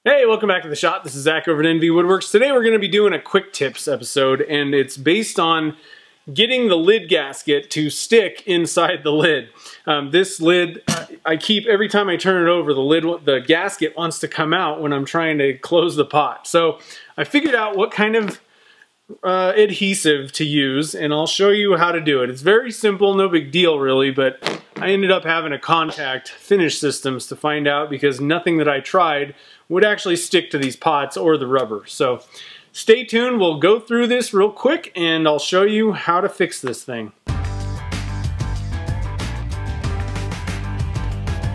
Hey, welcome back to the shop. This is Zach over at NV Woodworks. Today we're going to be doing a quick tips episode, and it's based on getting the lid gasket to stick inside the lid. This lid, I keep, every time I turn it over, the gasket wants to come out when I'm trying to close the pot. So I figured out what kind of adhesive to use, and I'll show you how to do it. It's very simple, no big deal really, but I ended up having to contact Finish Systems to find out because nothing that I tried would actually stick to these pots or the rubber. So stay tuned, we'll go through this real quick and I'll show you how to fix this thing.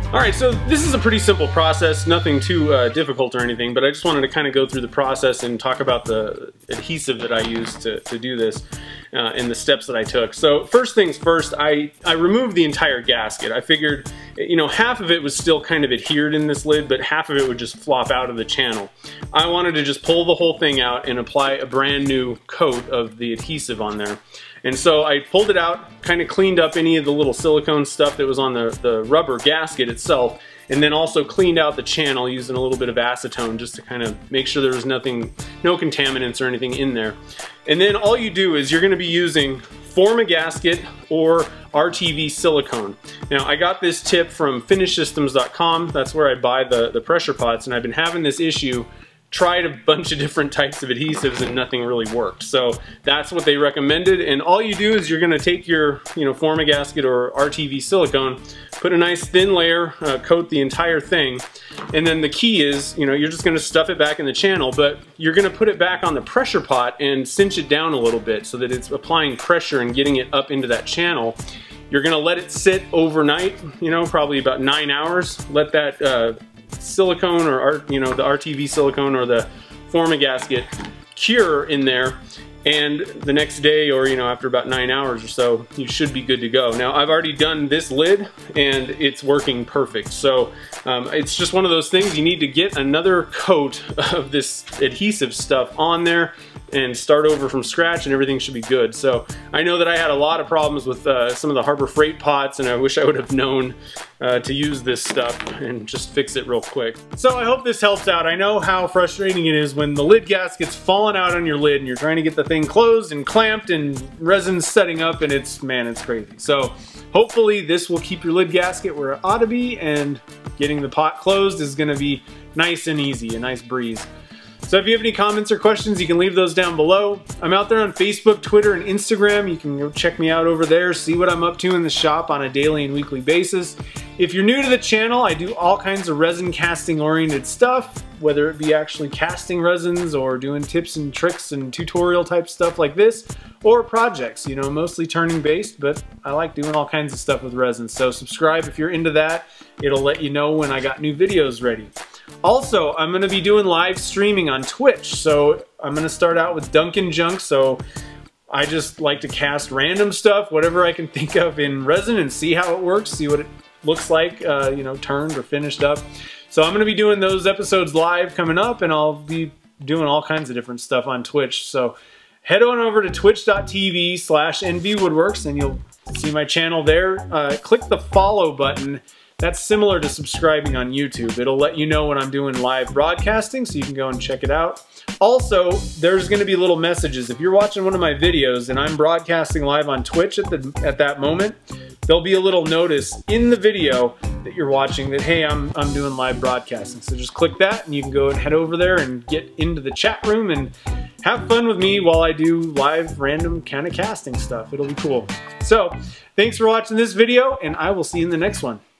Alright, so this is a pretty simple process, nothing too difficult or anything, but I just wanted to kind of go through the process and talk about the adhesive that I used to do this and the steps that I took. So first things first, I removed the entire gasket. I figured, you know, half of it was still kind of adhered in this lid, but half of it would just flop out of the channel. I wanted to just pull the whole thing out and apply a brand new coat of the adhesive on there. And so I pulled it out, kind of cleaned up any of the little silicone stuff that was on the rubber gasket itself, and then also cleaned out the channel using a little bit of acetone just to kind of make sure there was nothing, no contaminants or anything in there. And then all you do is you're going to be using Gasket or RTV silicone. Now I got this tip from finishsystems.com. That's where I buy the pressure pots, and I've been having this issue. Tried a bunch of different types of adhesives and nothing really worked. So that's what they recommended, and all you do is you're gonna take your Gasket or RTV silicone, put a nice thin layer, coat the entire thing, and then the key is, you're just gonna stuff it back in the channel, but you're gonna put it back on the pressure pot and cinch it down a little bit so that it's applying pressure and getting it up into that channel. You're gonna let it sit overnight, probably about 9 hours. Let that silicone or the RTV silicone or the Gasket cure in there, and the next day or after about 9 hours or so you should be good to go. Now I've already done this lid and it's working perfect, so it's just one of those things. You need to get another coat of this adhesive stuff on there and start over from scratch and everything should be good. So I know that I had a lot of problems with some of the Harbor Freight pots, and I wish I would have known to use this stuff and just fix it real quick. So I hope this helps out. I know how frustrating it is when the lid gasket's falling out on your lid and you're trying to get the thing closed and clamped and resin's setting up, and it's crazy. So hopefully this will keep your lid gasket where it ought to be, and getting the pot closed is gonna be nice and easy, a nice breeze. So if you have any comments or questions, you can leave those down below. I'm out there on Facebook, Twitter, and Instagram. You can go check me out over there, see what I'm up to in the shop on a daily and weekly basis. If you're new to the channel, I do all kinds of resin casting oriented stuff, whether it be actually casting resins or doing tips and tricks and tutorial type stuff like this, or projects, mostly turning based, but I like doing all kinds of stuff with resin. So subscribe if you're into that. It'll let you know when I got new videos ready. Also, I'm going to be doing live streaming on Twitch, so I'm going to start out with Dunkin' Junk. So I just like to cast random stuff, whatever I can think of in resin, and see how it works, see what it looks like, turned or finished up. So I'm going to be doing those episodes live coming up, and I'll be doing all kinds of different stuff on Twitch. So head on over to twitch.tv/nvwoodworks and you'll see my channel there. Click the follow button. That's similar to subscribing on YouTube. It'll let you know when I'm doing live broadcasting, so you can go and check it out. Also, there's gonna be little messages. If you're watching one of my videos and I'm broadcasting live on Twitch at that moment, there'll be a little notice in the video that you're watching that, hey, I'm doing live broadcasting. So just click that and you can go and head over there and get into the chat room and have fun with me while I do live random kind of casting stuff. It'll be cool. So thanks for watching this video, and I will see you in the next one.